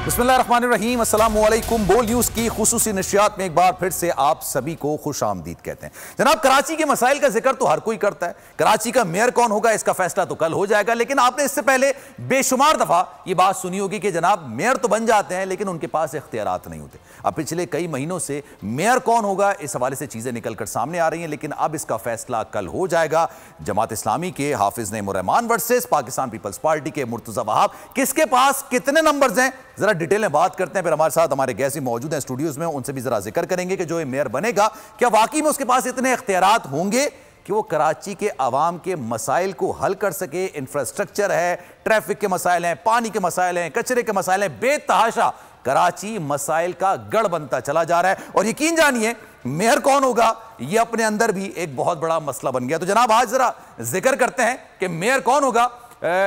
बिस्मिल्लाहिर्रहमानिर्रहीम, अस्सलामु अलैकुम। बोल न्यूज़ की खुसूसी नशियात में एक बार फिर से आप सभी को खुश आमदीद कहते हैं। जनाब, कराची के मसाइल का जिक्र तो हर कोई करता है। कराची का मेयर कौन होगा इसका फैसला तो कल हो जाएगा, लेकिन आपने इससे पहले बेशुमार दफा ये बात सुनी होगी कि जनाब मेयर तो बन जाते हैं लेकिन उनके पास इख्तियारात नहीं होते। अब पिछले कई महीनों से मेयर कौन होगा इस हवाले से चीजें निकलकर सामने आ रही हैं, लेकिन अब इसका फैसला कल हो जाएगा। जमात इस्लामी के Hafiz Naeemur Rehman versus Pakistan Peoples Party के मुर्तजा वहाब, किसके पास कितने नंबर्स हैं जरा डिटेल में बात करते हैं। फिर हमारे साथ हमारे गेस्ट मौजूद हैं स्टूडियोज में, उनसे भी जरा जिक्र करेंगे कि जो ये मेयर बनेगा क्या वाकई में उसके पास इतने इख्तियारात होंगे कि वो कराची के अवाम के मसाइल को हल कर सके। इंफ्रास्ट्रक्चर है, ट्रैफिक के मसाइल हैं, पानी के मसाइल हैं, कचरे के मसाइल हैं, बेतहाशा कराची मसाइल का गढ़ बनता चला जा रहा है। और यकीन जानिए मेयर कौन होगा यह अपने अंदर भी एक बहुत बड़ा मसला बन गया। तो जनाब आज जरा जिक्र करते हैं कि मेयर कौन होगा।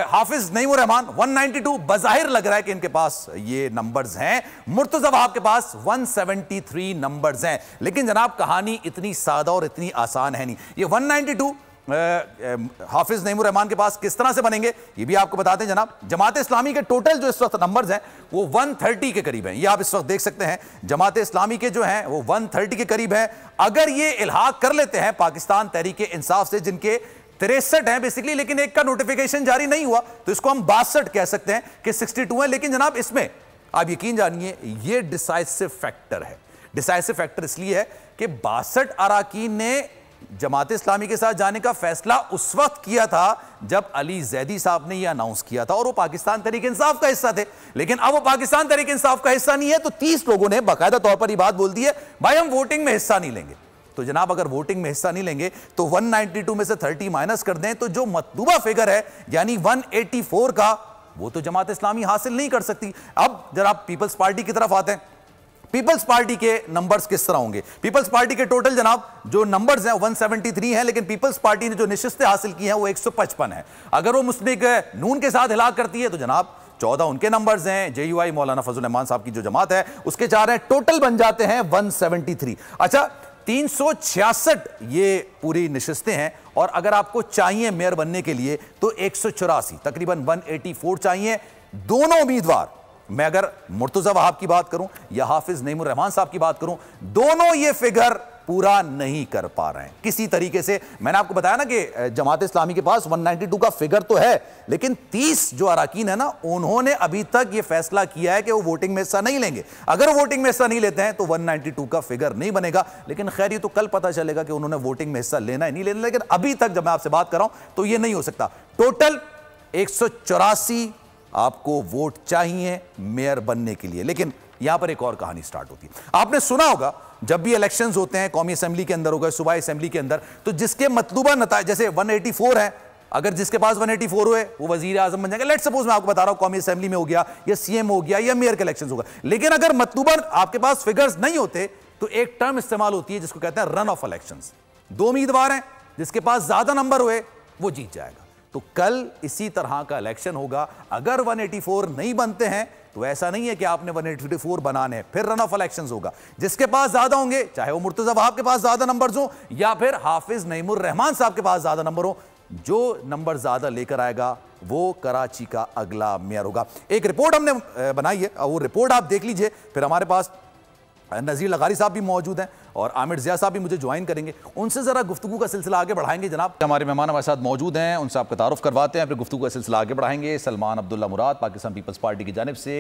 हाफिज नईमुर रहमान 192 बजाहिर लग रहा है कि इनके पास ये नंबर्स हैं। मुर्तजा वहाब के पास 173 नंबर्स हैं। लेकिन जनाब कहानी इतनी सादा और इतनी आसान है नहीं। ये 192 हाफिज नईमुर रहमान के पास किस तरह से बनेंगे ये भी आपको बताते हैं। जनाब जमात इस्लामी के टोटल जो इस वक्त नंबर्स हैं वो 130 के करीब हैं। ये आप इस वक्त देख सकते हैं जमात इस्लामी के जो हैं वो 130 के करीब हैं। अगर ये इल्हाक कर लेते हैं पाकिस्तान तहरीक इंसाफ से, जिनके 63 हैं बेसिकली, लेकिन एक का नोटिफिकेशन जारी नहीं हुआ तो इसको हम 62 कह सकते हैं कि 62 है। लेकिन जनाब इसमें आप यकीन जानिए ये डिसाइसिव फैक्टर है। डिसाइसिव फैक्टर इसलिए है कि 62 अराकीन ने जमात इस्लामी के साथ जाने का फैसला उस वक्त किया था जब अली जैदी साहब ने यह अनाउंस किया था और वो पाकिस्तान तहरीक इंसाफ का हिस्सा थे। लेकिन अब वो पाकिस्तान तहरीक इंसाफ का हिस्सा नहीं है तो 30 लोगों ने बाकायदा तौर पर यह बात बोल दी है, भाई हम वोटिंग में हिस्सा नहीं लेंगे। तो जनाब अगर वोटिंग में हिस्सा नहीं लेंगे तो 192 में से 30 माइनस कर दें तो जो मतलूबा फिगर है यानी 184 का, वो तो जमात इस्लामी हासिल नहीं कर सकती। अब जरा पीपल्स पार्टी की तरफ आते हैं। पीपल्स पार्टी के नंबर्स किस तरह होंगे। पीपल्स पार्टी के टोटल जनाब जो नंबर्स हैं 173 हैं, लेकिन पीपल्स पार्टी ने जो निशिस्तें हासिल की हैं वो 155 है। अगर वो मुस्लिम नून के साथ हिलाक करती है तो जनाब 14 उनके नंबर्स हैं। जेयूआई मौलाना फजल रहमान साहब की जो जमात है उसके 4 हैं, टोटल बन जाते हैं 173। अच्छा 366 ये पूरी निशिस्तें हैं और अगर आपको चाहिए मेयर बनने के लिए तो 184 तकरीबन 184 चाहिए। दोनों उम्मीदवार, मैं अगर मुर्तजा वहाब की बात करूं या हाफिज नईमुर रहमान साहब की बात करूं, दोनों ये फिगर पूरा नहीं कर पा रहे हैं किसी तरीके से। मैंने आपको बताया ना कि जमात इस्लामी के पास 192 का फिगर तो है, लेकिन 30 जो अराकीन है ना उन्होंने अभी तक ये फैसला किया है कि वो वोटिंग में हिस्सा नहीं लेंगे। अगर वोटिंग में हिस्सा नहीं लेते हैं तो 192 का फिगर नहीं बनेगा। लेकिन खैर ये तो कल पता चलेगा कि उन्होंने वोटिंग में हिस्सा लेना है नहीं लेना। लेकिन अभी तक जब मैं आपसे बात कर रहा हूं तो ये नहीं हो सकता। टोटल 184 आपको वोट चाहिए मेयर बनने के लिए। लेकिन यहां पर एक और कहानी स्टार्ट होती है। आपने सुना होगा जब भी इलेक्शंस होते हैं कौमी असेंबली के अंदर होगा, सूबाई असेंबली के अंदर, तो जिसके मतलूबा नताइज जैसे 184 है, अगर जिसके पास 184 हुए वो वजीर आजम बन जाएगा। लेट्स सपोज मैं आपको बता रहा हूं कौमी असेंबली में हो गया या सीएम हो गया या मेयर के इलेक्शंस होगा। लेकिन अगर मतलूबा आपके पास फिगर्स नहीं होते तो एक टर्म इस्तेमाल होती है जिसको कहते हैं रन ऑफ इलेक्शंस। 2 उम्मीदवार हैं, जिसके पास ज्यादा नंबर हुए वो जीत जाएगा। तो कल इसी तरह का इलेक्शन होगा। अगर 184 नहीं बनते हैं तो ऐसा नहीं है कि आपने 184 बनाने, फिर रन ऑफ इलेक्शंस होगा। जिसके पास ज्यादा होंगे, चाहे वो मुर्तजा वहाब के पास ज्यादा नंबर्स हो या फिर हाफिज नईमुर रहमान साहब के पास ज्यादा नंबर हो, जो नंबर ज्यादा लेकर आएगा वो कराची का अगला मेयर होगा। एक रिपोर्ट हमने बनाई है, वो रिपोर्ट आप देख लीजिए। फिर हमारे पास नज़ीर लगारी साहब भी मौजूद हैं और आमिर ज़िया साहब भी मुझे ज्वाइन करेंगे, उनसे ज़रा गुफ्तगू का सिलसिला आगे बढ़ाएंगे। जनाब हमारे मेहमान हमारे साथ मौजूद हैं, उनसे आपका तारुफ करवाते हैं, फिर गुफ्तगू का सिलसिला आगे बढ़ाएंगे। सलमान अब्दुल्ला मुराद पाकिस्तान पीपल्स पार्टी की जानिब से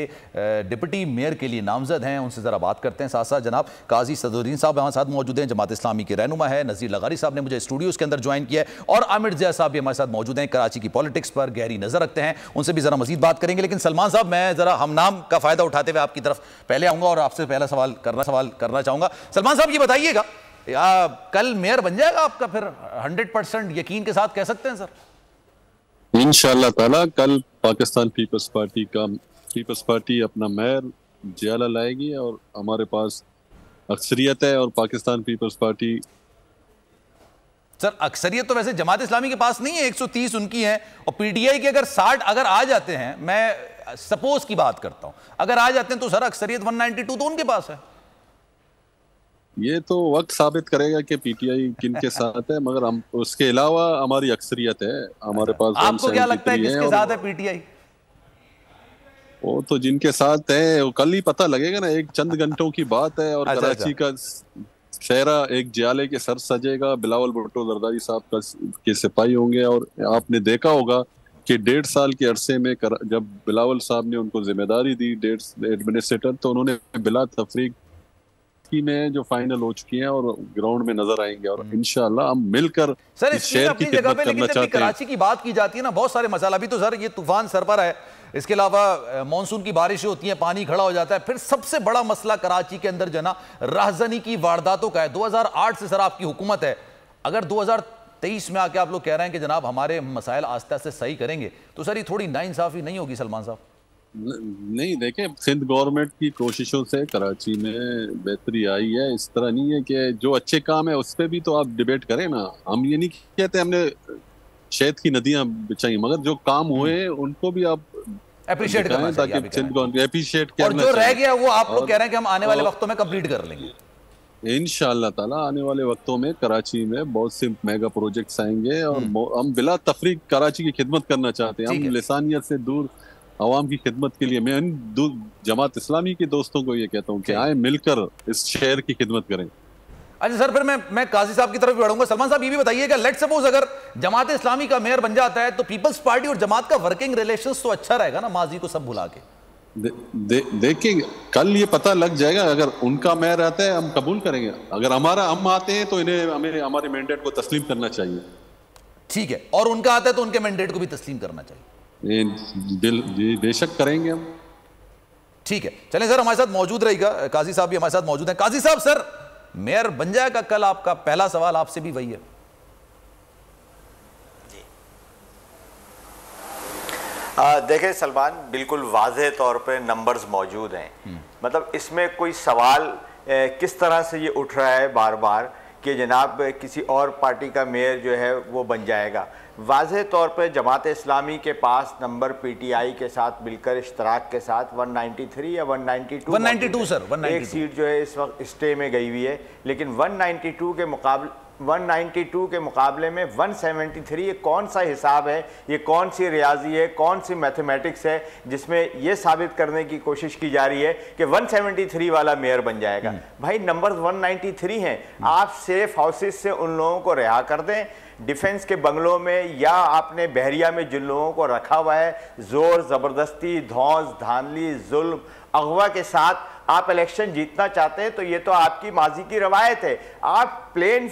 डिप्टी मेयर के लिए नामजद हैं, उनसे ज़रा बात करते हैं। साथ साथ जनाब काजी सदरुद्दीन साहब हमारे साथ मौजूद हैं, जमात इस्लामी के रहनुमा है। नज़ीर लगारी साहब ने मुझे स्टूडियोज़ के अंदर ज्वाइन किया है और आमिर ज़िया साहब भी हमारे साथ मौजूद हैं, कराची की पॉलिटिक्स पर गहरी नज़र रखते हैं, उनसे भी ज़रा मजीद बात करेंगे। लेकिन सलमान साहब मैं ज़रा हम नाम का फ़ायदा उठाते हुए आपकी तरफ पहले आऊँगा और आपसे पहला सवाल करना चाहूँगा। सलमान साहब ये बताइएगा कल मेयर बन जाएगा आपका, फिर 100% यकीन के साथ कह सकते हैं सर? इंशाअल्लाह ताला कल पाकिस्तान पीपल्स पार्टी अपना मेयर जियाला लाएगी और हमारे पास अक्सरियत है। और पाकिस्तान पीपल्स पार्टी सर अक्सरियत तो वैसे जमात इस्लामी के पास नहीं है, 130 उनकी है और पीटीआई के अगर 60 अगर आ जाते हैं, मैं सपोज की बात करता हूं, अगर आ जाते हैं तो सर अक्सरियत 192 तो उनके पास है। ये तो वक्त साबित करेगा कि पीटीआई किन के साथ है, मगर हम उसके अलावा हमारी अक्सरियत है हमारे पास। आपको क्या लगता है किसके साथ है पीटीआई? वो तो जिनके साथ है वो कल ही पता लगेगा ना, एक चंद घंटों की बात है। और अच्छा, कराची का चेहरा एक जियाले के सर सजेगा, बिलावल भुट्टो जरदारी साहब का के सिपाही होंगे। और आपने देखा होगा कि 1.5 साल के अरसे में जब बिलावल साहब ने उनको जिम्मेदारी दी एडमिनिस्ट्रेटर, तो उन्होंने बिला तफरीक में जो फाइनल हो चुकी हैं और ग्राउंड में नजर आएंगे। और इंशाल्लाह हम मिलकर सर इस शहर की खिदमत करना चाहते हैं। कराची की बात की जाती है ना, बहुत सारे मसाला, अभी तो सर ये तूफान सर पर है, इसके अलावा मॉनसून की बारिशें होती हैं, पानी खड़ा हो जाता है। फिर सबसे बड़ा मसला कराची के अंदर जना राहजनी की वारदातों का है। 2008 से सर आपकी हुकूमत है, अगर 2023 में आके आप लोग कह रहे हैं कि जनाब हमारे मसाइल आस्ते आस्ते सही करेंगे, तो सर ये थोड़ी नाइंसाफी नहीं होगी सलमान साहब? नहीं, देखें, सिंध गवर्नमेंट की कोशिशों से कराची में बेहतरी आई है। इस तरह नहीं है कि जो अच्छे काम है उस पर भी तो आप डिबेट करें ना। हम ये नहीं कहते हमने शहद की नदियां बिछाई, मगर जो काम हुए उनको भी आप अप्रिशिएट करना चाहिए, ताकि सिंध गवर्नमेंट अप्रिशिएट करना चाहिए। और जो रह गया वो आप लोग कह रहे हैं कि हम आने वाले वक्तों में कंप्लीट कर लेंगे। इंशाअल्लाह ताला आने वाले वक्तों में कराची में बहुत से मेगा प्रोजेक्ट्स आएंगे और हम बिला तफरीक कराची की खिदमत करना चाहते हैं। हम लिसानियत से दूर आवाम की खिदमत के लिए, मैं जमात इस्लामी के दोस्तों को ये कहता हूँ कि आए मिलकर इस शहर की खिदमत करें। अच्छा सर, फिर मैं काजी साहब की तरफ भी बढ़ूंगा। सलमान साहब ये भी बताइएगा, लेट सपोज अगर जमात इस्लामी का मेयर बन जाता है तो पीपल्स पार्टी और जमात का वर्किंग रिलेशंस तो अच्छा रहेगा ना, माजी को सब भुला के। देखिए कल ये पता लग जाएगा। अगर उनका मेयर आता है हम कबूल करेंगे, अगर हम आते हैं तो इन्हें हमें हमारे मैंडेट को तस्लीम करना चाहिए। ठीक है, और उनका आता है तो उनके मैंडेट को भी तस्लीम करना चाहिए। बेशक करेंगे हम। ठीक है, चलें सर, हमारे साथ मौजूद रहेगा, काजी साहब भी हमारे साथ मौजूद हैं। काजी साहब, सर मेयर बन जाएगा कल, आपका पहला सवाल आपसे भी वही है। देखें सलमान, बिल्कुल वाज़ेह तौर पे नंबर्स मौजूद हैं। मतलब इसमें कोई सवाल किस तरह से ये उठ रहा है बार बार कि जनाब किसी और पार्टी का मेयर जो है वो बन जाएगा। वाज़ेह तौर पे जमात इस्लामी के पास नंबर पीटीआई के साथ मिलकर इश्तराक के साथ 193 या 192 सर, 192 एक सीट जो है इस वक्त स्टे में गई हुई है। लेकिन 192 के मुकाबले में 173, ये कौन सा हिसाब है, ये कौन सी रियाजी है, कौन सी मैथमेटिक्स है जिसमें ये साबित करने की कोशिश की जा रही है कि 173 वाला मेयर बन जाएगा। भाई नंबर 193 हैं, आप सेफ हाउसेज से उन लोगों को रिहा कर दें। डिफेंस के बंगलों में या आपने बहरिया में जिन लोगों को रखा हुआ है, जोर ज़बरदस्ती, धौंस, धांधली, जुल्म, अगवा के साथ आप इलेक्शन जीतना चाहते हैं तो ये तो आपकी माजी की रवायत है। आप प्लेन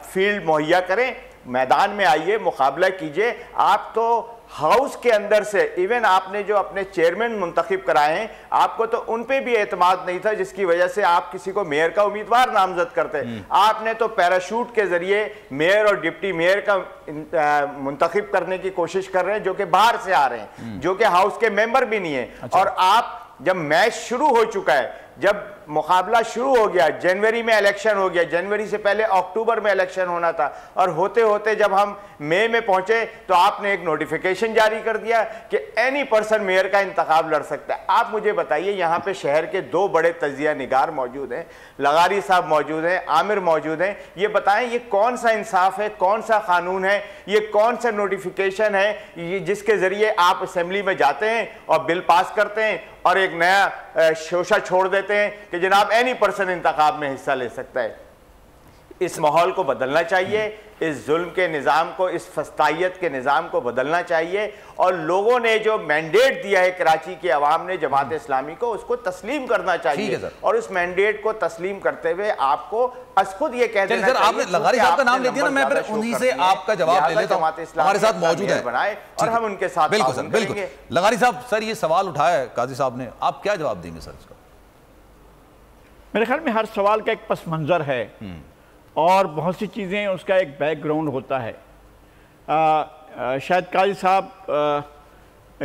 फील्ड मुहैया करें, मैदान में आइए, मुकाबला कीजिए। आप तो हाउस के अंदर से इवन आपने जो अपने चेयरमैन मुंतखब कराए हैं, आपको तो उन पे भी एतमाद नहीं था जिसकी वजह से आप किसी को मेयर का उम्मीदवार नामजद करते। आपने तो पैराशूट के जरिए मेयर और डिप्टी मेयर का मुंतखब करने की कोशिश कर रहे हैं जो कि बाहर से आ रहे हैं, जो कि हाउस के मेंबर भी नहीं है। अच्छा। और आप जब मैच शुरू हो चुका है, जब मुकाबला शुरू हो गया, जनवरी में इलेक्शन हो गया, जनवरी से पहले अक्टूबर में इलेक्शन होना था, और होते होते जब हम मई में पहुंचे तो आपने एक नोटिफिकेशन जारी कर दिया कि एनी पर्सन मेयर का इंतखाब लड़ सकता है। आप मुझे बताइए, यहाँ पे शहर के दो बड़े तजिया निगार मौजूद हैं, लगारी साहब मौजूद हैं, आमिर मौजूद हैं। ये बताएं ये कौन सा इंसाफ है, कौन सा कानून है, ये कौन सा नोटिफिकेशन है ये जिसके जरिए आप असेंबली में जाते हैं और बिल पास करते हैं और एक नया शोशा छोड़ देते हैं कि जनाब एनी पर्सन इंतखाब में हिस्सा ले सकता है। इस माहौल को बदलना चाहिए, इस जुल्म के निज़ाम को, इस फस्तायत के निज़ाम को बदलना चाहिए। और लोगों ने जो मैंडेट दिया है कराची की आवाम ने जमात इस्लामी को, उसको तस्लीम करना चाहिए। और उस मैंडेट को तस्लीम करते हुए आपको खुद ये कह देना चाहिए। आपने लगारी साहब का नाम ले दिया ना, मैं फिर उन्हीं से आपका जवाब ले लेता हूं। हमारे साथ मौजूद है बनाए और हम उनके साथ बिल्कुल सर, बिल्कुल। लगारी साहब, सर ये सवाल उठाया है काजी साहब ने, आप क्या जवाब देंगे सर इसका? मेरे ख्याल में हर सवाल का एक पस मंजर है और बहुत सी चीज़ें उसका एक बैकग्राउंड होता है। शायद काजी साहब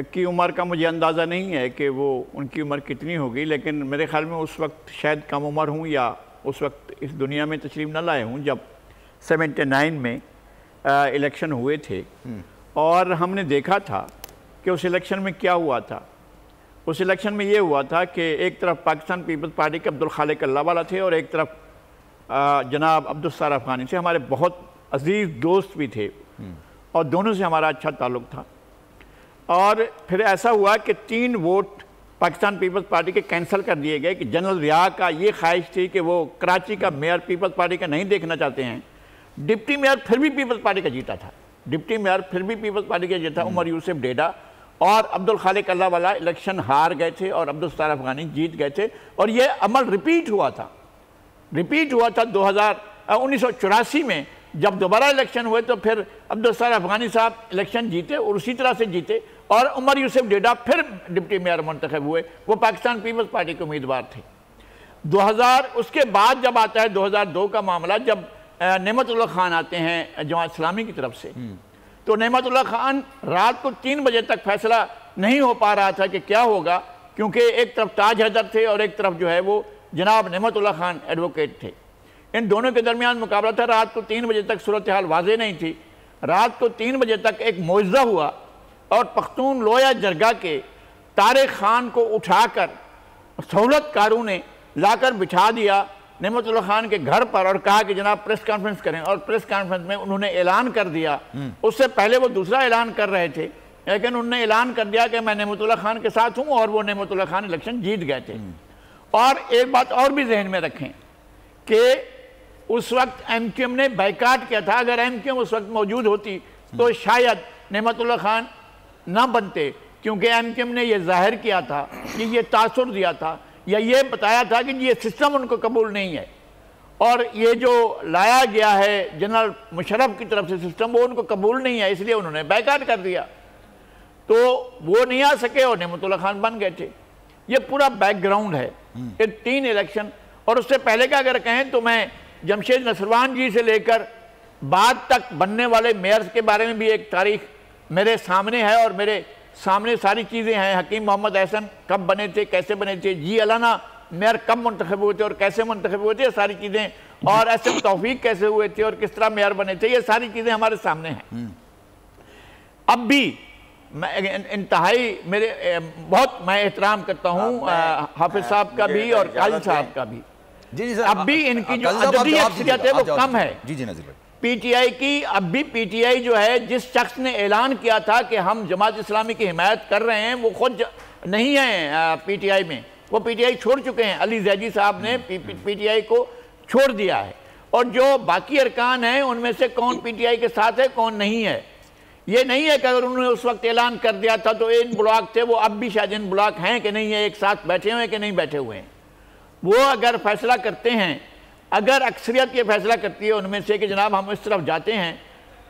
की उम्र का मुझे अंदाज़ा नहीं है कि वो उनकी उम्र कितनी होगी, लेकिन मेरे ख्याल में उस वक्त शायद कम उम्र हूँ या उस वक्त इस दुनिया में तस्लीम न लाए हूँ जब 79 में इलेक्शन हुए थे। और हमने देखा था कि उस इलेक्शन में क्या हुआ था। उस इलेक्शन में ये हुआ था कि एक तरफ पाकिस्तान पीपल्स पार्टी के अब्दुल खालिक अल्लाहवाला थे और एक तरफ जनाब अब्दुल सत्तार अफगानी से हमारे बहुत अजीज़ दोस्त भी थे और दोनों से हमारा अच्छा ताल्लुक़ था। और फिर ऐसा हुआ कि 3 वोट पाकिस्तान पीपल्स पार्टी के कैंसिल कर दिए गए कि जनरल रिया का ये ख्वाहिश थी कि वो कराची का मेयर पीपल्स पार्टी का नहीं देखना चाहते हैं। डिप्टी मेयर फिर भी पीपल्स पार्टी का जीता था, डिप्टी मेयर फिर भी पीपल्स पार्टी का जीता। उमर यूसुफ डेडा और अब्दुल खालिक अल्लाहवाला इलेक्शन हार गए थे और अब्दुल सत्तार अफगानी जीत गए थे। और ये अमल रिपीट हुआ था 1984 में जब दोबारा इलेक्शन हुए तो फिर अब्दुल सत्तार अफगानी साहब इलेक्शन जीते और उसी तरह से जीते और उमर यूसुफ डेडा फिर डिप्टी मेयर मुंतखब हुए, वो पाकिस्तान पीपल्स पार्टी के उम्मीदवार थे। 2000 उसके बाद जब आता है 2002 का मामला, जब नेमतुल्लाह खान आते हैं जमात इस्लामी की तरफ से, तो नेमतुल्लाह खान रात को 3 बजे तक फैसला नहीं हो पा रहा था कि क्या होगा, क्योंकि एक तरफ ताज हैदर थे और एक तरफ जो है वो जनाब नेमतुल्लाह खान एडवोकेट थे। इन दोनों के दरमियान मुकाबला था। रात को 3 बजे तक सूरत हाल वाज़ेह नहीं थी। रात को 3 बजे तक एक मुआवजा हुआ और पख्तून लोया जरगा के तारिक खान को उठाकर सहूलत कारों ने लाकर बिठा दिया नेमतुल्लाह खान के घर पर और कहा कि जनाब प्रेस कॉन्फ्रेंस करें। और प्रेस कॉन्फ्रेंस में उन्होंने ऐलान कर दिया, उससे पहले वो दूसरा ऐलान कर रहे थे, लेकिन उन्होंने ऐलान कर दिया कि मैं नेमतुल्लाह खान के साथ हूं और वो नेमतुल्लाह खान इलेक्शन जीत गए थे। और एक बात और भी जहन में रखें कि उस वक्त एमक्यूएम ने बाइकाट किया था। अगर एमक्यूएम उस वक्त मौजूद होती तो शायद नेमतुल्लाह खान ना बनते, क्योंकि एमक्यूएम ने यह जाहिर किया था कि ये तासुर दिया था या ये बताया था कि ये सिस्टम उनको कबूल नहीं है और ये जो लाया गया है जनरल मुशर्रफ की तरफ से सिस्टम वो उनको कबूल नहीं है, इसलिए उन्होंने बाइकाट कर दिया। तो वो नहीं आ सके और नेमतुल्लाह खान बन गए थे। ये पूरा बैकग्राउंड है ये 3 इलेक्शन। और उससे पहले का अगर कहें तो मैं जमशेद नसरवान जी से लेकर बाद तक बनने वाले मेयर्स के बारे में भी एक तारीख मेरे सामने है और मेरे सामने सारी चीज़ें हैं। हकीम मोहम्मद एहसन कब बने थे, कैसे बने थे, जी अलाना मेयर कब मुंतखब हुए थे और कैसे मुंतखब हुए थे, ये सारी चीज़ें, और एसएम तौफीक कैसे हुए थे और किस तरह मेयर बने थे, ये सारी चीज़ें हमारे सामने हैं। अब भी मैं इंतहाई मेरे बहुत मैं एहतराम करता हूँ हाफिज साहब का भी और काजी साहब का भी। जी सर, अब भी इनकी जो अददी अक्सरियत है वो कम है। जी जी नज़ीर भाई, पीटीआई की अब भी पीटीआई जो है, जिस शख्स ने ऐलान किया था कि हम जमात इस्लामी की हिमायत कर रहे हैं, वो खुद नहीं है पीटीआई में, वो पीटीआई छोड़ चुके हैं। अली जैदी साहब ने पीटीआई को छोड़ दिया है। और जो बाकी अरकान हैं उनमें से कौन पीटीआई के साथ है कौन नहीं है, ये नहीं है कि अगर उन्होंने उस वक्त ऐलान कर दिया था तो इन ब्लॉक थे, वो अब भी शायद इन ब्लॉक हैं कि नहीं है, एक साथ बैठे हुए हैं कि नहीं बैठे हुए हैं। वो अगर फैसला करते हैं, अगर अक्सरियत ये फैसला करती है उनमें से कि जनाब हम इस तरफ जाते हैं,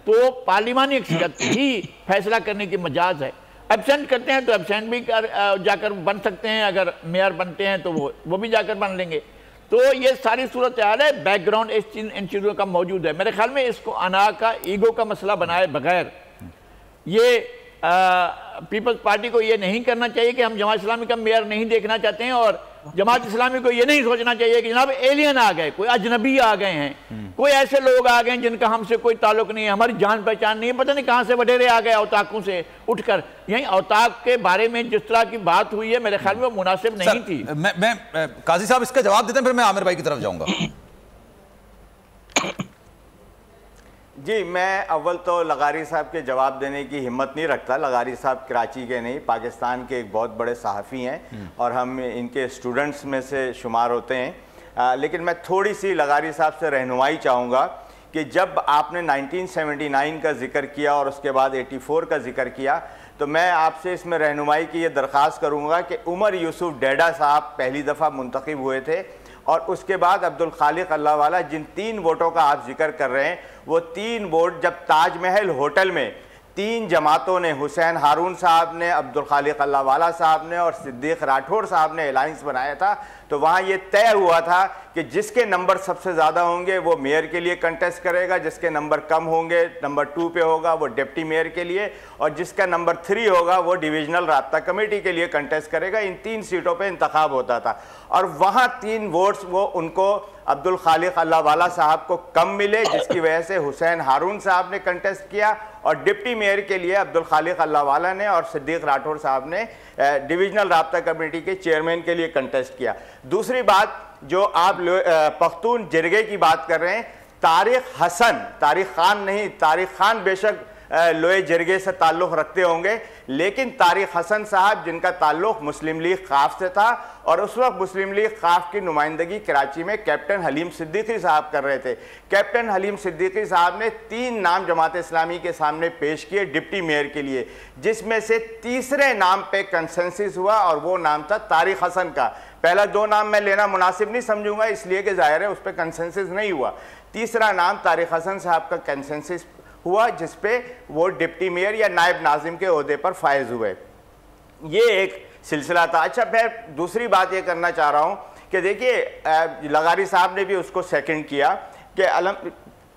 तो पार्लिमानी अक्सरियत ही फैसला करने की मजाज है। एब्सेंट करते हैं तो एब्सेंट भी जाकर बन सकते हैं, अगर मेयर बनते हैं तो वो भी जाकर बन लेंगे। तो ये सारी सूरत हाल है, बैकग्राउंड इन चीज़ों का मौजूद है। मेरे ख्याल में इसको अना का ईगो का मसला बनाए बगैर ये पीपल्स पार्टी को ये नहीं करना चाहिए कि हम जमात इस्लामी का मेयर नहीं देखना चाहते हैं, और जमात इस्लामी को ये नहीं सोचना चाहिए कि जनाब एलियन आ गए, कोई अजनबी आ गए हैं, कोई ऐसे लोग आ गए हैं जिनका हमसे कोई ताल्लुक नहीं है, हमारी जान पहचान नहीं है, पता नहीं कहाँ से वडेरे आ गए औताकों से उठकर। यही औताक के बारे में जिस तरह की बात हुई है मेरे ख्याल में वो मुनासिब नहीं थी। मैं काजी साहब इसका जवाब देते हैं, फिर मैं आमिर भाई की तरफ जाऊंगा। जी, मैं अव्वल तो लगारी साहब के जवाब देने की हिम्मत नहीं रखता। लगारी साहब कराची के नहीं, पाकिस्तान के एक बहुत बड़े सहाफ़ी हैं और हम इनके स्टूडेंट्स में से शुमार होते हैं। लेकिन मैं थोड़ी सी लगारी साहब से रहनुमाई चाहूँगा कि जब आपने 1979 का जिक्र किया और उसके बाद 84 का जिक्र किया, तो मैं आपसे इसमें रहनुमाई की ये दरख्वास्त करूँगा कि उमर यूसुफ डेडा साहब पहली दफ़ा मुंतखब हुए थे और उसके बाद अब्दुल खालिक अल्लाहवाला, जिन 3 वोटों का आप जिक्र कर रहे हैं, वो 3 वोट जब ताजमहल होटल में 3 जमातों ने, हुसैन हारून साहब ने, अब्दुल खालिक अल्लाहवाला साहब ने और सिद्दीक राठौर साहब ने अलायंस बनाया था, तो वहाँ ये तय हुआ था कि जिसके नंबर सबसे ज़्यादा होंगे वो मेयर के लिए कंटेस्ट करेगा, जिसके नंबर कम होंगे नंबर 2 पे होगा वो डिप्टी मेयर के लिए, और जिसका नंबर 3 होगा वो डिविजनल राब्ता कमेटी के लिए कंटेस्ट करेगा। इन 3 सीटों पे इंतखाब होता था और वहाँ 3 वोट्स वो उनको अब्दुल खालिक अल्लाहवाला साहब को कम मिले, जिसकी वजह से हुसैन हारून साहब ने कंटेस्ट किया और डिप्टी मेयर के लिए अब्दुल खालिक अल्लाहवाला ने और सिद्दीक राठौर साहब ने डिविजनल राब्ता कमेटी के चेयरमैन के लिए कंटेस्ट किया। दूसरी बात, जो आप पख्तून जिरगे की बात कर रहे हैं, तारिक हसन, तारिक खान नहीं, तारिक खान बेशक लोहे जरगे से ताल्लुक़ रखते होंगे, लेकिन तारिक हसन साहब जिनका ताल्लुक़ मुस्लिम लीग ख़ाफ से था, और उस वक्त मुस्लिम लीग ख़ाफ की नुमाइंदगी कराची में कैप्टन हलीम सिद्दीकी साहब कर रहे थे। कैप्टन हलीम सिद्दीकी साहब ने 3 नाम जमात इस्लामी के सामने पेश किए डिप्टी मेयर के लिए, जिसमें से तीसरे नाम पे कंसेंसस हुआ और वो नाम था तारिक हसन का। पहला 2 नाम मैं लेना मुनासिब नहीं समझूंगा, इसलिए कि जाहिर है उस पर कंसेंसस नहीं हुआ। तीसरा नाम तारिक हसन साहब का कंसेंसस हुआ, जिसपे वो डिप्टी मेयर या नायब नाजिम के ओहदे पर फायज हुए। ये एक सिलसिला था। अच्छा, मैं दूसरी बात ये करना चाह रहा हूँ कि देखिए लगारी साहब ने भी उसको सेकंड किया कि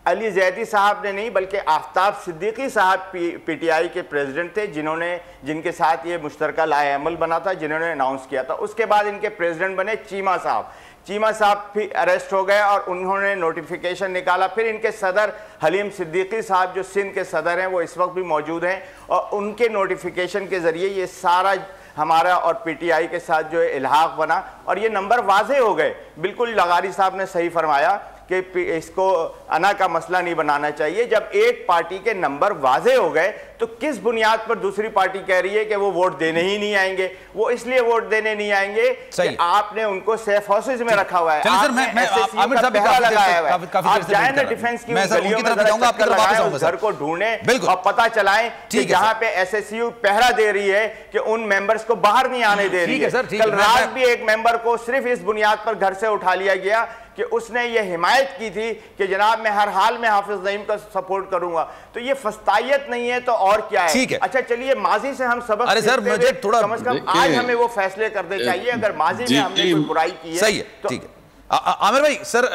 अली जैदी साहब ने नहीं बल्कि आफ्ताब सिद्दीकी साहब पीटीआई के प्रेसिडेंट थे, जिनके साथ ये मुश्तरका लाएअमल बना था, जिन्होंने अनाउंस किया था। उसके बाद इनके प्रेसिडेंट बने चीमा साहब। चीमा साहब भी अरेस्ट हो गए और उन्होंने नोटिफिकेशन निकाला। फिर इनके सदर हलीम सिद्दीकी साहब जो सिंध के सदर हैं, वो इस वक्त भी मौजूद हैं, और उनके नोटिफिकेशन के ज़रिए ये सारा हमारा और पीटीआई के साथ जो है इल्हाक बना और ये नंबर वाज़े हो गए। बिल्कुल लगारी साहब ने सही फरमाया कि इसको अना का मसला नहीं बनाना चाहिए। जब एक पार्टी के नंबर वाजे हो गए तो किस बुनियाद पर दूसरी पार्टी कह रही है कि वो वोट देने ही नहीं आएंगे? वो इसलिए वोट देने नहीं आएंगे कि आपने उनको सेफ हाउसेज में रखा हुआ है, डिफेंस की घर को ढूंढे और पता चलाएं कि जहां पे एसएसयू पहरा दे रही है कि उन मेंबर्स को बाहर नहीं आने दे रही है। कल रात भी एक मेंबर को सिर्फ इस बुनियाद पर घर से उठा लिया गया कि उसने ये हिमायत की थी कि जनाब मैं हर हाल में हाफिज नईम का सपोर्ट करूंगा। तो ये फस्तायत नहीं है तो और क्या है? अच्छा चलिए, माजी से हम सबक सर मुझे थोड़ा कम से कम आज हमें वो फैसले करने चाहिए। अगर माजी में हमने कोई बुराई की है, सही है, ठीक है। आमिर भाई, सर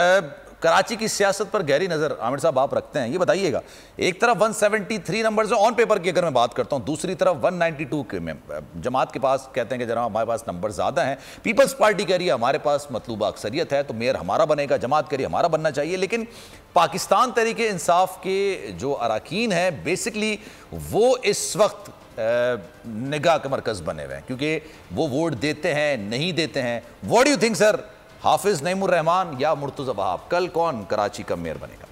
कराची की सियासत पर गहरी नजर आमिर साहब आप रखते हैं, ये बताइएगा, एक तरफ 173 नंबर जो ऑन पेपर की अगर मैं बात करता हूं, दूसरी तरफ 192 के में जमात के पास कहते हैं कि जनाब हमारे पास नंबर ज्यादा हैं, पीपल्स पार्टी कह रही है हमारे पास मतलूबा अक्सरियत है तो मेयर हमारा बनेगा, जमात कह रही है हमारा बनना चाहिए। लेकिन पाकिस्तान तहरीके इंसाफ के जो अरकान है बेसिकली वो इस वक्त निगाह के मरकज बने हुए हैं क्योंकि वो वोट देते हैं नहीं देते हैं। What do you think sir, Hafiz Naeemur Rehman या मुर्तजा वहाब, कल कौन कराची का मेयर बनेगा?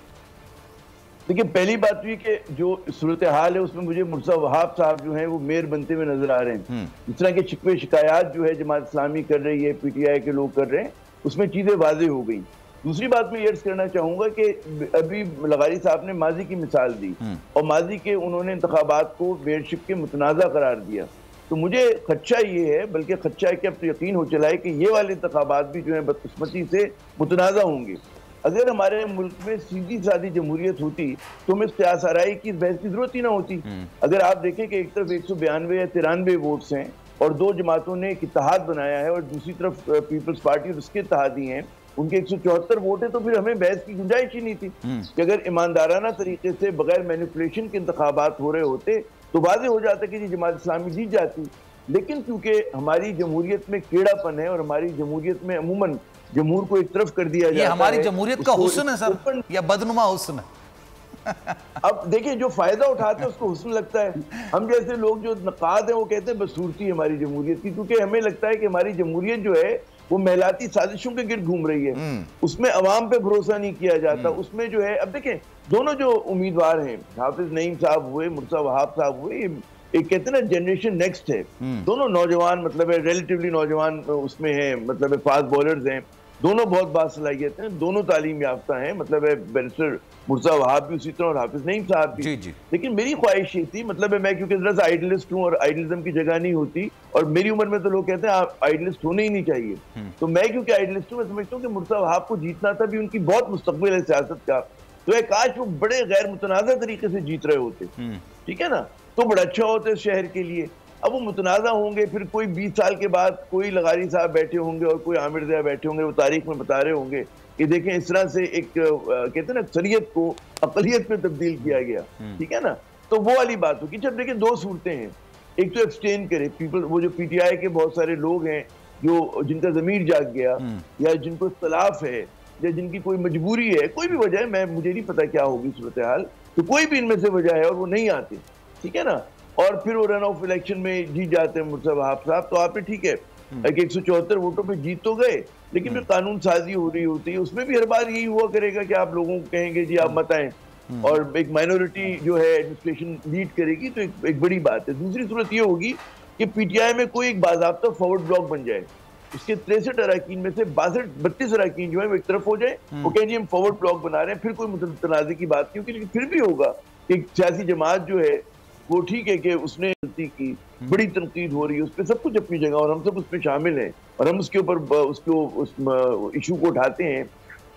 देखिए, पहली बात हुई कि जो सूरत हाल है उसमें मुझे मुर्तजा वहाब साहब जो हैं वो मेयर बनते हुए नजर आ रहे हैं। जिस तरह के शिकवे शिकायत जो है जमात इस्लामी कर रही है, पीटीआई के लोग कर रहे हैं, उसमें चीजें वाजे हो गई। दूसरी बात मैं ये करना चाहूंगा कि अभी लगारी साहब ने माजी की मिसाल दी और माजी के उन्होंने इंतखाबात को मेयरशिप के मुतनाज़ा करार दिया। तो मुझे खदशा ये है, बल्कि खदशा है कि अब तो यकीन हो चला है कि ये वाले इंतखाबात भी जो है बदकिस्मती से मुतनाज़ा होंगे। अगर हमारे मुल्क में सीधी सादी जमहूरियत होती तो हमें सियासत आराई की बहस की जरूरत ही ना होती। अगर आप देखें कि एक तरफ 192 या 93 वोट्स हैं और 2 जमातों ने एक इत्तेहाद बनाया है और दूसरी तरफ पीपल्स पार्टी और उसके इत्तेहादी हैं, उनके 174 वोट है, तो फिर हमें बहस की गुंजाइश ही नहीं थी कि अगर ईमानदाराना तरीके से बगैर मैनिपुलेशन के इंतखाबात हो रहे होते तो वाज़ेह हो जाता कि जमात इस्लामी जीत जाती। लेकिन क्योंकि हमारी जमहूरियत में कीड़ापन है और हमारी जमहूरियत में अमूमन जमहूर को एक तरफ कर दिया जाता है। हमारी जमहूरियत का हुस्न है सर या बदनुमा हुस्न है? अब देखिए, जो फायदा उठाते हैं उसको हुस्न लगता है। हम जैसे लोग जो नकाद हैं वो कहते हैं बदसूरती है हमारी जमहूरियत की, क्योंकि हमें लगता है कि हमारी जमहूरियत जो है वो महलाती साजिशों के गिर्द घूम रही है, उसमें अवाम पे भरोसा नहीं किया जाता। उसमें जो है, अब देखें दोनों जो उम्मीदवार हैं, हाफिज नईम साहब हुए, मुर्तजा वहाब साहब हुए, एक कहते हैं ना जनरेशन नेक्स्ट है। दोनों नौजवान, मतलब है रिलेटिवली नौजवान उसमें है, मतलब है फास्ट बॉलर्स हैं, दोनों बहुत बासलाहियत हैं, दोनों तालीम याफ्ता हैं, मतलब है बैरिस्टर मुर्तजा वहाब भी उसी तरह और हाफिज नईम साहब भी। लेकिन मेरी ख्वाहिश ये थी, मतलब है मैं क्योंकि जरा सा आइडलिस्ट हूँ और आइडलिज्म की जगह नहीं होती, और मेरी उम्र में तो लोग कहते हैं आप आइडलिस्ट होने ही नहीं चाहिए, तो मैं क्योंकि आइडलिस्ट हूँ, मैं समझता हूँ कि मुर्तजा वहाब को जीतना था भी, उनकी बहुत मुस्तकबिल है सियासत का, तो एक काश वो बड़े गैर मुतनाज़ा तरीके से जीत रहे होते, ठीक है ना, तो बड़ा अच्छा होता शहर के लिए। अब वो मुतनाज़ा होंगे, फिर कोई 20 साल के बाद कोई लगारी साहब बैठे होंगे और कोई आमिर ज़िया बैठे होंगे, वो तारीख में बता रहे होंगे कि देखें इस तरह से एक कहते हैं ना अक्सरियत को अक़लियत में तब्दील किया गया, ठीक है ना, तो वो वाली बात होगी। जब देखिए 2 सूरतें हैं, एक तो एक्सटेंड करे पीपल, वो जो पीटीआई के बहुत सारे लोग हैं जो जिनका ज़मीर जाग गया या जिनको इख्तलाफ है या जिनकी कोई मजबूरी है, कोई भी वजह है, मुझे नहीं पता क्या होगी सूरत हाल, तो कोई भी इनमें से वजह है और वो नहीं आते, ठीक है ना, और फिर वो रन ऑफ इलेक्शन में जीत जाते हैं मुर्तजा वहाब साहब, तो आपने ठीक है 174 वोटों पे जीत तो गए, लेकिन फिर कानून साजी हो रही होती है, उसमें भी हर बार यही हुआ करेगा कि आप लोगों को कहेंगे जी आप मत आए, और एक माइनॉरिटी जो है एडमिनिस्ट्रेशन लीड करेगी, तो एक बड़ी बात है। दूसरी सूरत ये होगी कि पीटीआई में कोई एक बाज़ाब्ता फॉरवर्ड ब्लॉक बन जाए, उसके 63 अरकान में से 32 अरकान जो है वो एक तरफ हो जाए, वो कहें जी हम फॉरवर्ड ब्लॉक बना रहे हैं, फिर कोई तनाज़े की बात नहीं होगी। लेकिन फिर भी होगा कि एक सियासी जमात जो है वो ठीक है कि उसने गलती की, बड़ी तनकीद हो रही है, उस पर सब कुछ अपनी जगह और हम सब उसमें शामिल हैं और हम उसके ऊपर उस इशू को उठाते हैं।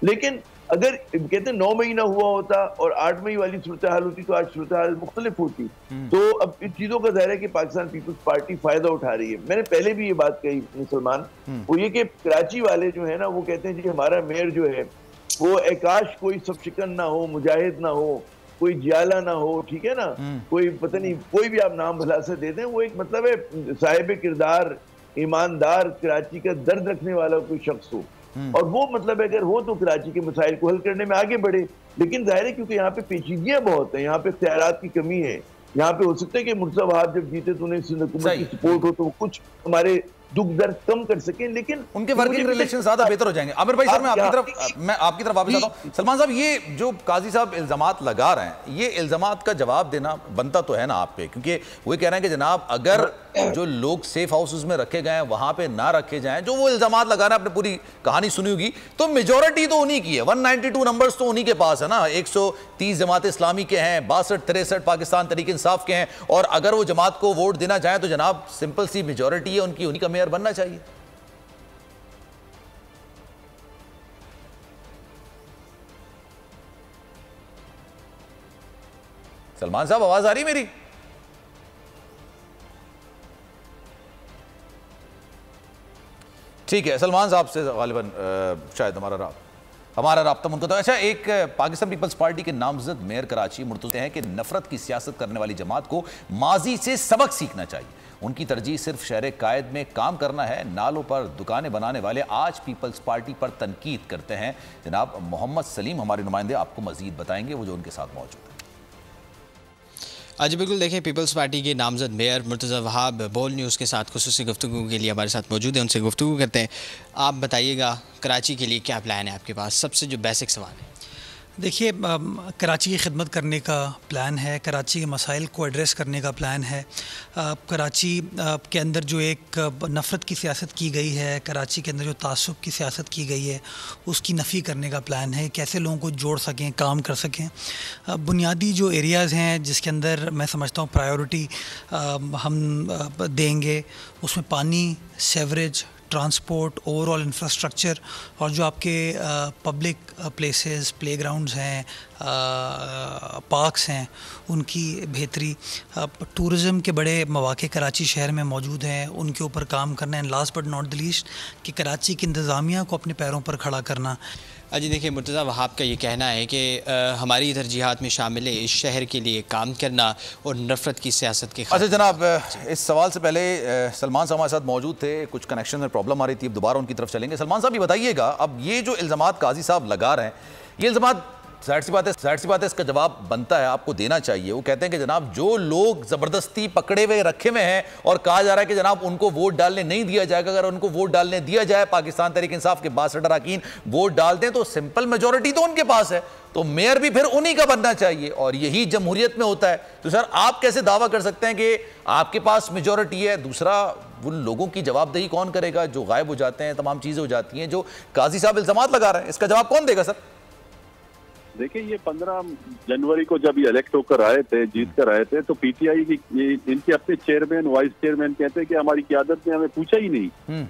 लेकिन अगर कहते हैं 9 महीना हुआ होता और 8 मई वाली सूरत हाल होती तो आज सूरत हाल मुख्तलिफ होती। तो अब इन चीजों का जाहिर है कि पाकिस्तान पीपल्स पार्टी फायदा उठा रही है। मैंने पहले भी ये बात कही सलमान, वो ये कि कराची वाले जो है ना वो कहते हैं जी हमारा मेयर जो है वो आकाश कोई सब शिकन ना हो, मुजाहिद ना हो, कोई जियाला ना हो, ठीक है ना, कोई पता नहीं कोई भी आप नाम भला से दे दें, वो एक मतलब है साहिब किरदार ईमानदार कराची का दर्द रखने वाला कोई शख्स हो, और वो मतलब अगर हो तो कराची के मसाइल को हल करने में आगे बढ़े। लेकिन जाहिर है क्योंकि यहाँ पे पेचीदगियां बहुत हैं, यहाँ पे इख्तियारात की कमी है, यहाँ पे हो सकता है कि मुर्तज़ा वहाब जब जीते तो उन्हें हुकूमत की सपोर्ट हो तो कुछ हमारे दुख दर्द कम कर सकें, लेकिन उनके वर्किंग रिलेशन ज्यादा बेहतर हो जाएंगे। आमिर भाई सर मैं आपकी तरफ वापस आता हूं। सलमान साहब, ये जो काजी साहब इल्जामात लगा रहे हैं, ये इल्जामात का जवाब देना बनता तो है ना आप पे, क्योंकि वो कह रहे हैं कि जनाब अगर जो लोग सेफ हाउसेस में रखे गए हैं वहां पे ना रखे जाएं, जो वो इल्जामात लगा रहे हैं, आपने पूरी कहानी सुनी होगी, तो मेजोरिटी तो उन्हीं की है, 192 नंबर्स तो उन्हीं के पास है ना, 130 जमात इस्लामी के हैं, 62-63 पाकिस्तान तहरीक इंसाफ के हैं, और अगर वो जमात को वोट देना चाहें तो जनाब सिंपल सी मेजोरिटी है उनकी, उन्हीं का मेयर बनना चाहिए। सलमान साहब आवाज आ रही मेरी? ठीक है, सलमान साहब से गालिबन शायद हमारा राब्ता मुनक़ता। अच्छा, एक पाकिस्तान पीपल्स पार्टी के नामजद मेयर कराची मुर्तज़ा हैं कि नफरत की सियासत करने वाली जमात को माजी से सबक सीखना चाहिए। उनकी तरजीह सिर्फ शहर कायद में काम करना है। नालों पर दुकानें बनाने वाले आज पीपल्स पार्टी पर तनकीद करते हैं। जनाब मोहम्मद सलीम हमारे नुमाइंदे आपको मजीद बताएंगे, वो जो उनके साथ मौजूद है। आज बिल्कुल देखें, पीपल्स पार्टी के नामजद मेयर मुर्तज़ा वहाब बोल न्यूज़ के साथ खुसूसी गुफ्तगू के लिए हमारे साथ मौजूद है, उनसे गुफ्तगू करते हैं। आप बताइएगा कराची के लिए क्या प्लान है आपके पास? सबसे जो बेसिक सवाल है। देखिए, कराची की खिदमत करने का प्लान है, कराची के मसाइल को एड्रेस करने का प्लान है। कराची के अंदर जो एक नफ़रत की सियासत की गई है, कराची के अंदर जो तासुब की सियासत की गई है, उसकी नफ़ी करने का प्लान है। कैसे लोगों को जोड़ सकें, काम कर सकें। बुनियादी जो एरियाज़ हैं जिसके अंदर मैं समझता हूँ प्रायोरिटी हम देंगे, उसमें पानी, सेवरेज, ट्रांसपोर्ट, ओवरऑल इंफ्रास्ट्रक्चर और जो आपके पब्लिक प्लेसेस, प्लेग्राउंड्स हैं, पार्क्स हैं, उनकी बेहतरी। टूरिज़म के बड़े मौक़े कराची शहर में मौजूद हैं, उनके ऊपर काम करना है। Last but not the least कि कराची की इंतज़ामिया को अपने पैरों पर खड़ा करना। जी देखिए, मुर्तज़ा वहाब का ये कहना है कि हमारी तरजीहात में शामिल है इस शहर के लिए काम करना और नफ़रत की सियासत के। अच्छा जनाब, इस सवाल से पहले सलमान साहब हमारे साथ मौजूद थे, कुछ कनेक्शन में प्रॉब्लम आ रही थी, अब दोबारा उनकी तरफ चलेंगे। सलमान साहब ये बताइएगा, अब ये जो इल्ज़ामात काजी साहब लगा रहे हैं, ये इल्ज़ामात जाहिर सी बात है इसका जवाब बनता है, आपको देना चाहिए। वो कहते हैं कि जनाब जो लोग ज़बरदस्ती पकड़े हुए रखे हुए हैं और कहा जा रहा है कि जनाब उनको वोट डालने नहीं दिया जाएगा, अगर उनको वोट डालने दिया जाए, पाकिस्तान तहरीक इंसाफ के 62 अरकान वोट डाल दें तो सिंपल मेजोरिटी तो उनके पास है, तो मेयर भी फिर उन्हीं का बनना चाहिए, और यही जमहूरियत में होता है। तो सर आप कैसे दावा कर सकते हैं कि आपके पास मेजोरिटी है? दूसरा, उन लोगों की जवाबदेही कौन करेगा जो गायब हो जाते हैं, तमाम चीज़ें हो जाती हैं, जो काजी साहब इल्ज़ामात लगा रहे हैं, इसका जवाब कौन देगा सर? देखिए, ये 15 जनवरी को जब ये इलेक्ट होकर आए थे, जीत कर आए थे, तो पीटीआई की इनके अपने चेयरमैन, वाइस चेयरमैन कहते हैं कि हमारी क़यादत ने हमें पूछा ही नहीं,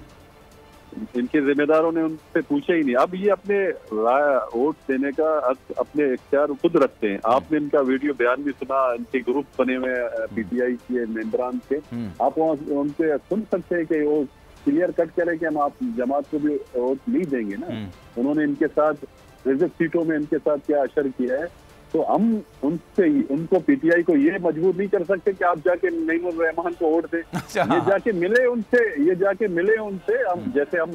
इनके जिम्मेदारों ने उनसे पूछा ही नहीं। अब ये अपने वोट देने का अपने इख्तियार खुद रखते हैं। आपने इनका वीडियो बयान भी सुना, इनके ग्रुप बने हुए पीटीआई के मेंबरान के, आप वहाँ उनसे सुन सकते हैं कि वो क्लियर कट करें कि हम आप जमात को भी वोट नहीं देंगे ना। उन्होंने इनके साथ रिजर्व सीटों में इनके साथ क्या असर किया है, तो हम उनको पीटीआई को ये मजबूर नहीं कर सकते कि आप जाके नईमुर रहमान को वोट दें। ये जाके मिले उनसे, हम जैसे हम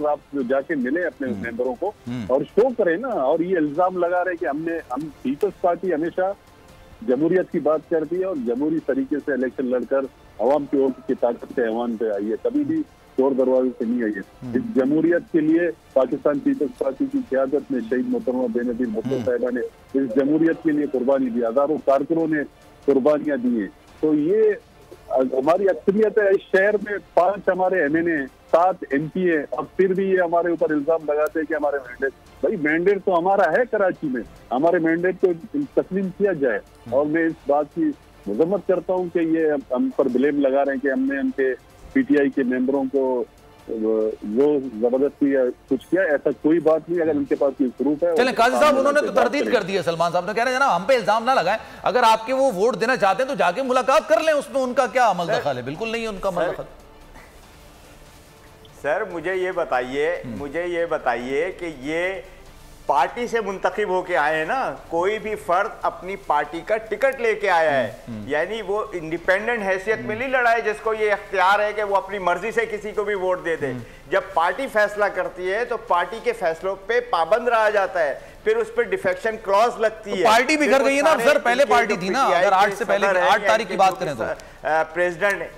जाके मिले अपने मेंबरों को और शो करें ना। और ये इल्जाम लगा रहे कि हम पीपल्स पार्टी हमेशा जमहूरियत की बात करती है और जमहूरी तरीके से इलेक्शन लड़कर अवाम की वोट की ताकत से ऐवान पे आई है, कभी भी चोर दरवाजे से नहीं आई है। इस जमहूरियत के लिए पाकिस्तान पीपल्स पार्टी की क़यादत में शहीद मोहतरमा बेनज़ीर भुट्टो साहिबा ने इस जमहूरियत के लिए कुर्बानी दी, हजारों कारकुनों ने कुर्बानियां दी हैं। तो ये हमारी अक्सरियत है। इस शहर में 5 हमारे MNA हैं, 7 MP है, और फिर भी ये हमारे ऊपर इल्जाम लगाते हैं कि हमारे मैंडेट, भाई मैंडेट तो हमारा है कराची में, हमारे मैंडेट को तस्लीम किया जाए। और मैं इस बात की मजम्मत करता हूँ कि ये हम पर ब्लेम लगा रहे हैं कि हमने उनके PTI के मेंबरों को जो जबरदस्ती या कुछ किया, ऐसा कोई बात नहीं। अगर उनके पास कोई प्रूफ है। चलें काजी साहब, उन्होंने तो तरदीद कर दी है, सलमान साहब ने कह रहे हैं ना हम पे इल्जाम ना लगाएं, अगर आपके वो वोट देना चाहते हैं तो जाके मुलाकात कर लें, उसमें उनका क्या अमल दखल है? बिल्कुल नहीं है उनका अमल दखल। सर मुझे ये बताइए कि ये पार्टी से मुंतखब होके आए हैं ना, कोई भी फर्द अपनी पार्टी का टिकट लेके आया है, यानी वो इंडिपेंडेंट हैसियत में नहीं लड़ा है जिसको ये इख्तियार है कि वो अपनी मर्जी से किसी को भी वोट दे दे। जब पार्टी फैसला करती है तो पार्टी के फैसलों पे पाबंद रहा जाता है, फिर उस पर डिफेक्शन क्लॉज लगती है। पार्टी बिखर गई है ना सर, पहले पार्टी थी ना, अगर 8 से पहले 8 तारीख की बात करें तो प्रेसिडेंट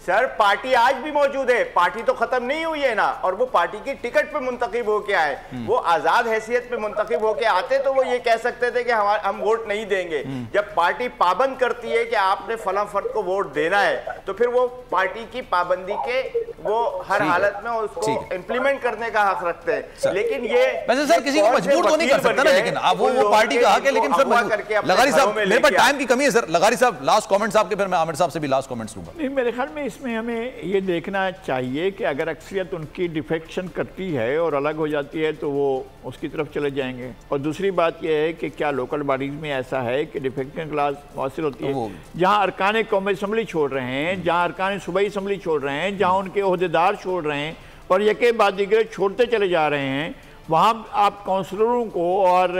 सर पार्टी आज भी मौजूद है, पार्टी तो खत्म नहीं हुई है ना, और वो पार्टी की टिकट पे मुंतखब होके आए, वो आजाद हैसियत पे मुंतखब होके आते तो वो ये कह सकते थे कि हम वोट नहीं देंगे। जब पार्टी पाबंद करती है कि आपने फला फर्द को वोट देना है, तो फिर वो पार्टी की पाबंदी के वो हर हालत में उसको इम्प्लीमेंट करने का हक रखते हैं। लेकिन ये वैसे सर किसी को मजबूर तो नहीं कर सकता ना, लेकिन अब वो पार्टी का हक है। लेकिन सर लगारी साहब, मेरे पास टाइम की कमी है सर, लगारी साहब लास्ट कमेंट्स आपके, फिर मैं आमिर साहब से भी लास्ट कमेंट्स लूंगा। नहीं, मेरे ख्याल में इसमें हमें ये देखना चाहिए कि अगर अक्सरियत उनकी डिफेक्शन करती है और अलग हो जाती है तो वो उसकी तरफ चले जाएंगे। और दूसरी बात यह है कि क्या लोकल बॉडीज में ऐसा है कि डिफेक्शन क्लास मौसर होती है, जहाँ अरकान कौमी असम्बली छोड़ रहे हैं, जहाँ अरकान सूबाई असम्बली छोड़ रहे हैं, जहाँ उनके ओहदेदार छोड़ रहे हैं और यके बाद दीगर छोड़ते चले जा रहे हैं, वहाँ आप काउंसलरों को और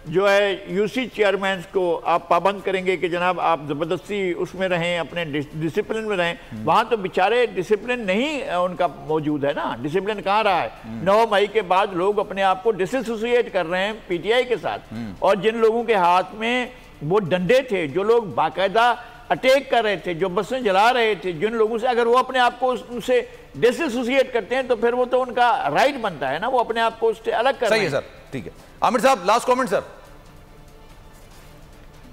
जो है यूसी चेयरमैन को आप पाबंद करेंगे कि जनाब आप ज़बरदस्ती उसमें रहें, अपने डिसिप्लिन में रहें। वहाँ तो बेचारे डिसिप्लिन नहीं उनका मौजूद है ना, डिसिप्लिन कहाँ रहा है? 9 मई के बाद लोग अपने आप को डिसोसिएट कर रहे हैं PTI के साथ, और जिन लोगों के हाथ में वो डंडे थे, जो लोग बाकायदा अटैक कर रहे थे, जो बसें जला रहे थे, जिन लोगों से अगर वो अपने आप को उनसे डिसोसिएट करते हैं तो फिर वो तो उनका राइट बनता है ना, वो अपने आप को उससे अलग कर रहे हैं। सही है सर, ठीक है। आमिर साहब लास्ट कमेंट सर।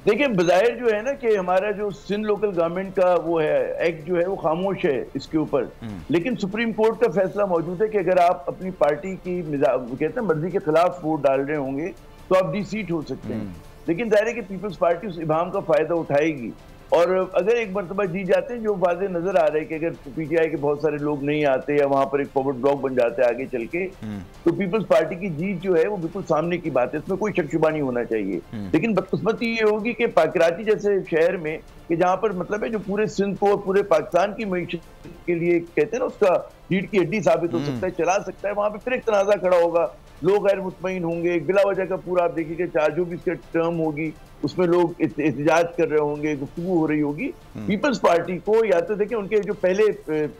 देखिए बज़ाहिर जो है ना कि हमारा जो सिंध लोकल गवर्नमेंट का वो है एक्ट जो है वो खामोश है इसके ऊपर, लेकिन सुप्रीम कोर्ट का फैसला मौजूद है कि अगर आप अपनी पार्टी की कहते हैं मर्जी के खिलाफ वोट डाल रहे होंगे तो आप डिसीट हो सकते हैं। लेकिन जाहिर है कि पीपल्स पार्टी उस इबाम का फायदा उठाएगी, और अगर एक मरतबा जीत जाते हैं, जो वाज़े नजर आ रहा है कि अगर PTI के बहुत सारे लोग नहीं आते या वहां पर एक फॉरवर्ड ब्लॉक बन जाता है आगे चल के, तो पीपल्स पार्टी की जीत जो है वो बिल्कुल सामने की बात है, इसमें कोई शक शुबा नहीं होना चाहिए। लेकिन बदकिस्मती ये होगी कि कराची जैसे शहर में कि जहाँ पर मतलब है जो पूरे सिंध को और पूरे पाकिस्तान की मईशत के लिए कहते हैं ना उसका रीढ़ की हड्डी साबित हो सकता है, चला सकता है, वहां पर फिर एक तनाजा खड़ा होगा, लोग गैर मुतमईन होंगे, बिला वजह का पूरा आप देखिए कि जो भी इसका टर्म होगी उसमें लोग एहतजाज कर रहे होंगे, गुफ्तगू हो रही होगी। पीपल्स पार्टी को या तो देखिए उनके जो पहले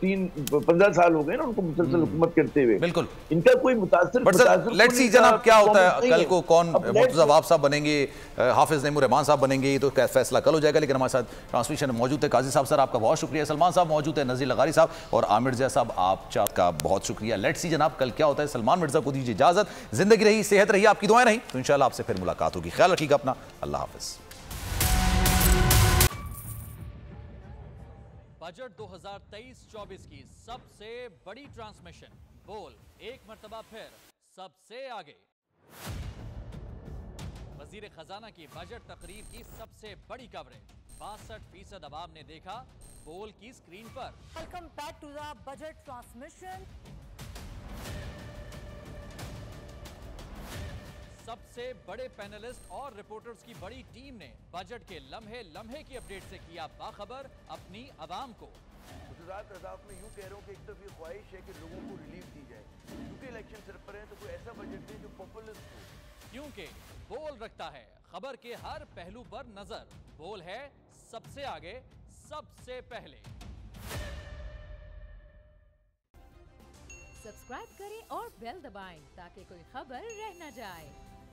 3-15 साल हो गए ना उनको मुसलसल हुकूमत करते हुए, बिल्कुल इनका कोई मुतासिर लेट्स सी जनाब क्या होता है कल को, कौन मुर्तज़ा वहाब साहब बनेंगे, हाफिज नईमुर रहमान साहब बनेंगे, ये तो फैसला कल हो जाएगा। लेकिन हमारे साथ ट्रांसमिशन मौजूद है काजी साहब, सर आपका बहुत शुक्रिया, सलमान साहब मौजूद है, नज़ीर लगारी साहब और आमिर ज़िया साहब आप चार का बहुत शुक्रिया। लेट्स सी जनाब कल क्या होता है। सलमान मिर्जा को दीजिए इजाजत, जिंदगी रही, सेहत रही, आपकी दुआएं रही, तो इंशाल्लाह आपसे फिर मुलाकात होगी। ख्याल रखिएगा अपना, अल्लाह हाफिज। बजट 2023-24 की सबसे बड़ी ट्रांसमिशन बोल एक मर्तबा फिर सबसे आगे। वजीर खजाना की बजट तकरीर की सबसे बड़ी कवरेज 62% अवाम ने देखा बोल की स्क्रीन पर। Welcome back to the budget transmission. सबसे बड़े पैनलिस्ट और रिपोर्टर्स की बड़ी टीम ने बजट के लम्हे लम्हे की अपडेट से किया बाखबर अपनी आवाम को। में यूं कह रहा हूं कि एक तरफ ये ख्वाहिश है कि लोगों को रिलीफ दी जाए, क्योंकि इलेक्शन सर पर है, तो कोई ऐसा बजट दे जो पॉपुलिस्ट हो। क्योंकि बोल रखता है खबर के हर पहलू पर नजर, बोल है सबसे आगे सबसे पहले। सब्सक्राइब करें और बेल दबाएं ताकि कोई खबर रह न जाए।